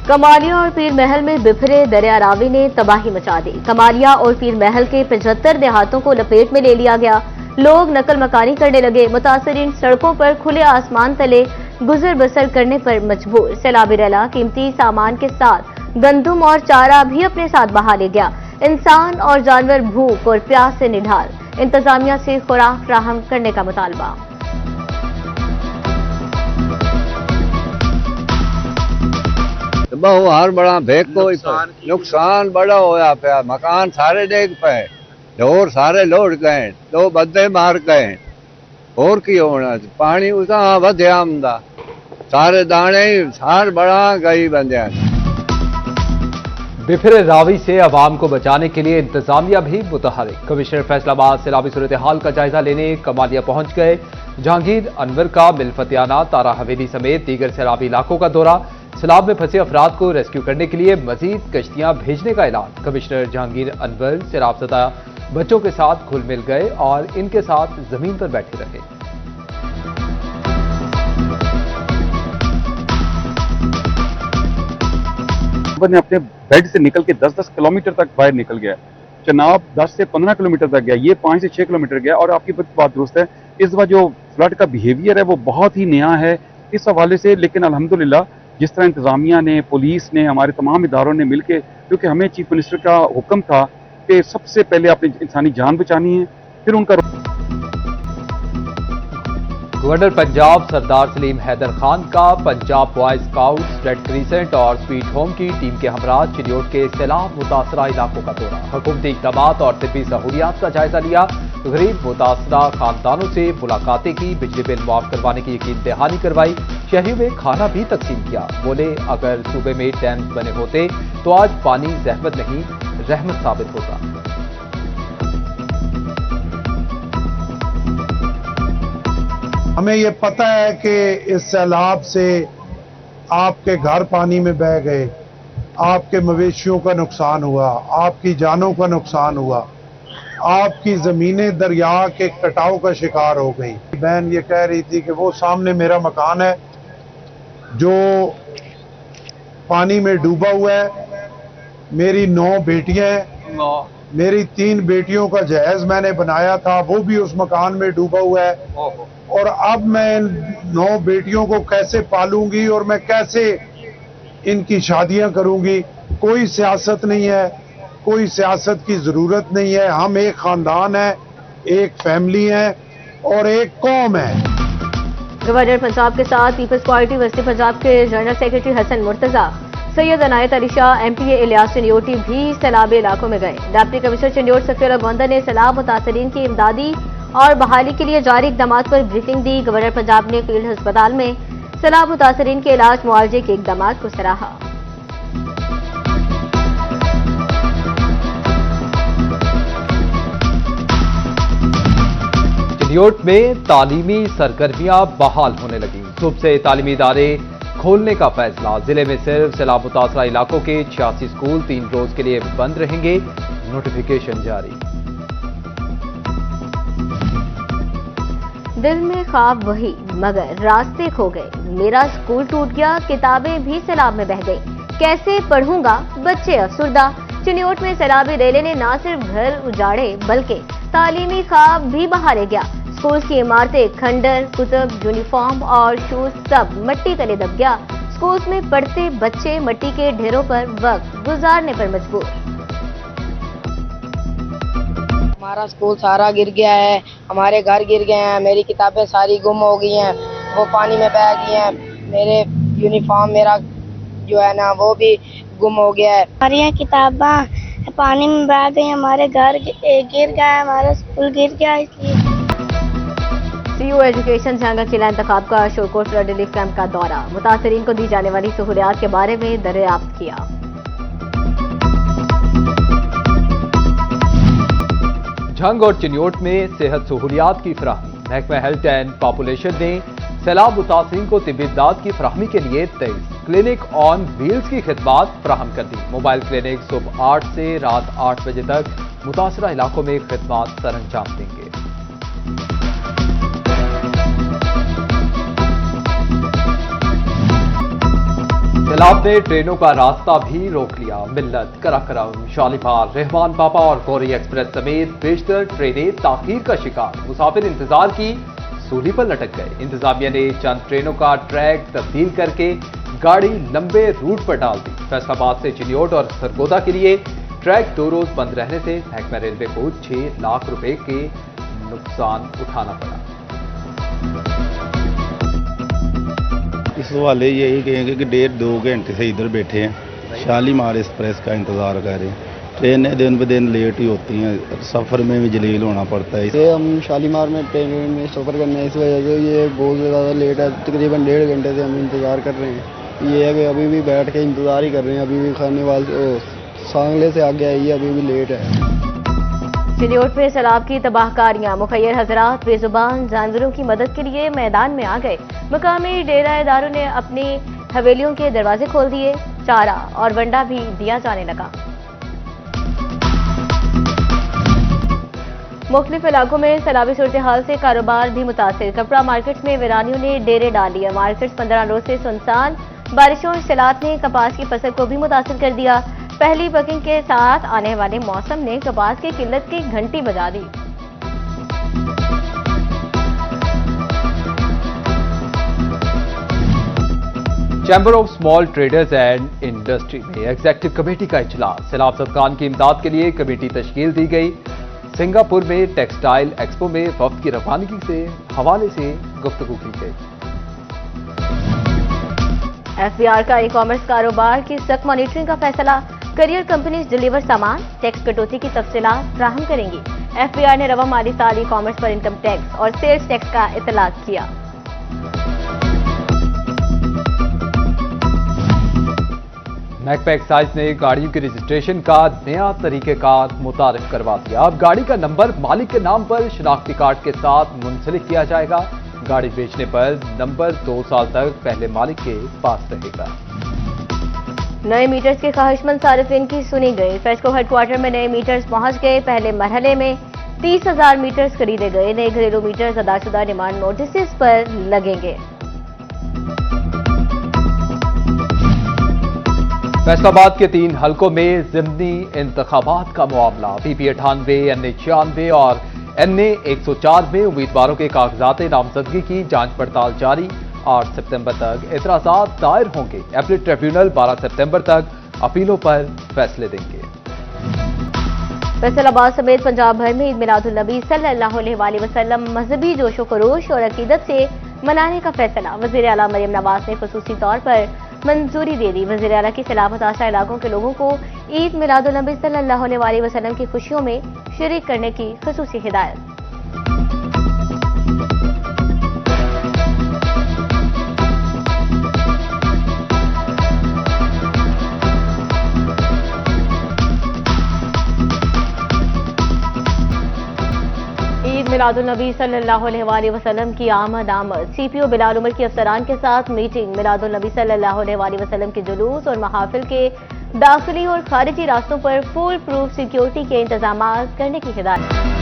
कमालिया और पीर महल में बिफरे दरिया रावी ने तबाही मचा दी। कमालिया और पीर महल के 75 देहातों को लपेट में ले लिया गया। लोग नकल मकानी करने लगे। मुतासरीन सड़कों पर खुले आसमान तले गुजर बसर करने पर मजबूर। सैलाबी रैला कीमती सामान के साथ गंदुम और चारा भी अपने साथ बहा ले गया। इंसान और जानवर भूख और प्यास से निढाल। इंतजामिया से खुराक फराहम करने का मुतालबा। बहु हर बड़ा भेक कोई नुकसान बड़ा होया पिया। मकान सारे डेग पे, ढोर सारे लोट गए, 2 बंदे मार गए। और की होना पानी उसा वध्या आमदा सारे दाने सार बड़ा गई बंदे। बिफरे रावी से अवाम को बचाने के लिए इंतजामिया भी मुतहरिक। कमिश्नर फैसलाबाद सैलाबी सूरत हाल का जायजा लेने कमालिया पहुंच गए। जहांगीर अनवर का मिलफतियाना तारा हवेली समेत दीगर सैलाबी इलाकों का दौरा। सैलाब में फंसे अफराद को रेस्क्यू करने के लिए मजीद कश्तियां भेजने का ऐलान। कमिश्नर जहांगीर अनवर सैलाबज़दा बच्चों के साथ घुल मिल गए और इनके साथ जमीन पर बैठे रहे। ने अपने बेड से निकल के 10-10 किलोमीटर तक बाहर निकल गया। चनाब 10 से 15 किलोमीटर तक गया, ये 5 से 6 किलोमीटर गया। और आपकी बात दुरुस्त है, इस बार जो फ्लड का बिहेवियर है वो बहुत ही नया है इस हवाले से। लेकिन अल्हम्दुलिल्लाह जिस तरह इंतजामिया ने, पुलिस ने, हमारे तमाम इदारों ने मिलकर, क्योंकि हमें चीफ मिनिस्टर का हुक्म था कि सबसे पहले अपनी इंसानी जान बचानी है, फिर उनका। गवर्नर पंजाब सरदार सलीम हैदर खान का Punjab boy scouts, red crescent और स्वीट होम की टीम के हमरा चिन्योट के सैलाब मुतासरा इलाकों का दौरा। हुकूमती इक़दामात और तिब्बी सहूलियात का जायजा लिया। गरीब मुतासरा खानदानों से मुलाकातें की। बिजली बिल माफ करवाने की यकीन दहानी करवाई। शहरियों में खाना भी तकसीम किया। बोले अगर सूबे में डैम्स बने होते तो आज पानी जहमत नहीं रहमत साबित होता। हमें ये पता है कि इस सैलाब से आपके घर पानी में बह गए, आपके मवेशियों का नुकसान हुआ, आपकी जानों का नुकसान हुआ, आपकी ज़मीनें दरिया के कटाव का शिकार हो गई। बहन ये कह रही थी कि वो सामने मेरा मकान है जो पानी में डूबा हुआ है। मेरी 9 बेटियां हैं, मेरी 3 बेटियों का जहेज मैंने बनाया था, वो भी उस मकान में डूबा हुआ है। और अब मैं इन 9 बेटियों को कैसे पालूंगी और मैं कैसे इनकी शादियां करूंगी। कोई सियासत नहीं है, कोई सियासत की जरूरत नहीं है। हम एक खानदान है, एक फैमिली है और एक कौम है। गवर्नर पंजाब के साथ पीपल्स पार्टी वस्ती पंजाब के general secretary Hasan Murtaza, Syed Inayat Ali Shah, MPA Ilyas Chinioti भी सैलाबी इलाकों में गए। डिप्टी कमिश्नर चिन्योट सफीरा गोंदा ने सैलाब मुतासरीन की इमदादी और बहाली के लिए जारी इकदामात पर ब्रीफिंग दी। गवर्नर पंजाब ने फील्ड अस्पताल में सैलाब मुतासरीन के इलाज मुआवजे के इकदामात को सराहा। चिन्योट में तालीमी सरगर्मियां बहाल होने लगी। सुबह से तालीमी इदारे खोलने का फैसला। जिले में सिर्फ सैलाब मुतासरा इलाकों के 86 स्कूल 3 रोज के लिए बंद रहेंगे। नोटिफिकेशन जारी। दिल में ख्वाब वही मगर रास्ते खो गए। मेरा स्कूल टूट गया, किताबें भी सैलाब में बह गई। कैसे पढ़ूंगा, बच्चे अफसुर्दा। चिन्योट में सैलाबी रेले ने न सिर्फ घर उजाड़े बल्कि तालीमी ख्वाब भी बहा ले गया। स्कूल की इमारतें, खंडर, कुतब, यूनिफॉर्म और शूज सब मट्टी तले दब गया। स्कूल्स में पढ़ते बच्चे मट्टी के ढेरों पर वक्त गुजारने पर मजबूर। हमारा स्कूल सारा गिर गया है, हमारे घर गिर गए हैं, मेरी किताबें सारी गुम हो गई हैं, वो पानी में बह गई हैं। मेरे यूनिफॉर्म मेरा जो है ना वो भी गुम हो गया है। हमारी किताबें पानी में बह गई, हमारे घर गिर गया, हमारा स्कूल गिर गया। इसलिए सीयू एजुकेशन जहांगा किला इंतखाब का शोरकोट फ्लड रिलीफ कैंप का दौरा। मुतासरीन को दी जाने वाली सहूलियात के बारे में दरियाफ्त किया। झंग और चिन्योट में सेहत सहूलियात की फराहमी। महकमा हेल्थ एंड पॉपुलेशन ने सैलाब मुतासरीन को तिब्बी इमदाद की फराहमी के लिए 23 क्लिनिक ऑन व्हील्स की खिदमात फराहम कर दी। मोबाइल क्लिनिक सुबह 8 से रात 8 बजे तक मुतासरा इलाकों में खिदमात सरअंजाम देंगे। सैलाब ने ट्रेनों का रास्ता भी रोक लिया। मिल्लत, कराकरम, शालीमार, रहमान पापा और गौरी एक्सप्रेस समेत बेशतर ट्रेनें ताखीर का शिकार। मुसाफिर इंतजार की सूली पर लटक गए। इंतजामिया ने चंद ट्रेनों का ट्रैक तब्दील करके गाड़ी लंबे रूट पर डाल दी। फैसलाबाद से चिन्योट और सरगोदा के लिए ट्रैक 2 रोज बंद रहने से महकमा रेलवे को 6 लाख रुपए के नुकसान उठाना पड़ा। इस वाले यही कहेंगे कि 1.5-2 घंटे से इधर बैठे हैं, शालीमार एक्सप्रेस का इंतज़ार कर रहे हैं। ट्रेनें दिन ब दिन लेट ही होती हैं, सफ़र में भी जलील होना पड़ता है। ये हम शालीमार में ट्रेन में सफ़र करना है, इस वजह से ये बहुत ज़्यादा लेट है। तकरीबन 1.5 घंटे से हम इंतज़ार कर रहे हैं। ये है कि अभी भी बैठ के इंतज़ार ही कर रहे हैं। अभी भी खाने वाले सांगले से आगे आई है, अभी भी लेट है। चिन्योट में सैलाब की तबाहकारियां। मुखैर हजरात बेजुबान जानवरों की मदद के लिए मैदान में आ गए। मकामी डेराएदारों ने अपनी हवेलियों के दरवाजे खोल दिए। चारा और वंडा भी दिया जाने लगा। मुख्तलिफ इलाकों में सैलाबी सूरत हाल से कारोबार भी मुतासिर। कपड़ा मार्केट में वीरानियों ने डेरे डाल दिए। मार्केट 15 रोज से सुनसान। बारिशों और सैलाब ने कपास की फसल को भी मुतासिर कर दिया। पहली बकिंग के साथ आने वाले मौसम ने कपास की किल्लत की घंटी बजा दी। Chamber of small traders and industry में एग्जीक्यूटिव कमेटी का इजलास। सैलाब ज़दगान की इमदाद के लिए कमेटी तश्कील दी गई। सिंगापुर में टेक्सटाइल एक्सपो में वफ्द की रवानगी से हवाले से गुफ्तगू की गई। एफबीआर का ई कॉमर्स कारोबार की सख्त मॉनिटरिंग का फैसला। करियर कंपनीज डिलीवर सामान, टैक्स कटौती की तफसीलात फराहम करेंगी। एफबीआर ने रवा माली साल ई कॉमर्स पर इनकम टैक्स और सेल्स टैक्स का इतलाक किया। महकमा एक्साइज ने गाड़ियों के रजिस्ट्रेशन का नया तरीकेकार मुतारिफ करवा दिया। अब गाड़ी का नंबर मालिक के नाम पर शनाख्ती कार्ड के साथ मुंसलिक किया जाएगा। गाड़ी बेचने पर नंबर 2 साल तक पहले मालिक के पास रहेगा। नए मीटर्स के ख्वाहिशमंद सारिफिन की सुनी गई। फेस्को हेडक्वार्टर में नए मीटर्स पहुंच गए। पहले मरहले में 30,000 मीटर्स खरीदे गए। नए घरेलू मीटर्स अदाशुदा डिमांड नोटिस पर लगेंगे। फैसलाबाद के 3 हलकों में ज़िमनी इंतखाबात का मामला। PP 98, NA 96 और NA 104 में उम्मीदवारों के कागजात नामजदगी की जांच पड़ताल जारी। 8 सितंबर तक एतराजात दायर होंगे। अपील ट्रिब्यूनल 12 सितंबर तक अपीलों पर फैसले देंगे। फैसलाबाद समेत पंजाब भर में ईद मिलादुल नबी सल्लल्लाहु अलैहि वसल्लम मजहबी जोशो खरोश और अकीदत से मनाने का फैसला। वज़ीर आला मरियम नवाज ने खुसूसी तौर पर मंजूरी दे दी। वज़ीर आला की सैलाब मुतासरा इलाकों के लोगों को ईद मिलादुल नबी सल्लल्लाहु अलैहि वसल्लम की खुशियों में शरीक करने की खुसूसी हिदायत। मिलादुल नबी सल्लल्लाहु अलैहि वसल्लम की आमद। CPO बिलाल उमर की अफसरान के साथ मीटिंग। मिलादुल नबी सल्लल्लाहु अलैहि वसल्लम के जुलूस और महाफिल के दाखिली और खारिजी रास्तों पर फुल प्रूफ सिक्योरिटी के इंतजाम करने की हिदायत।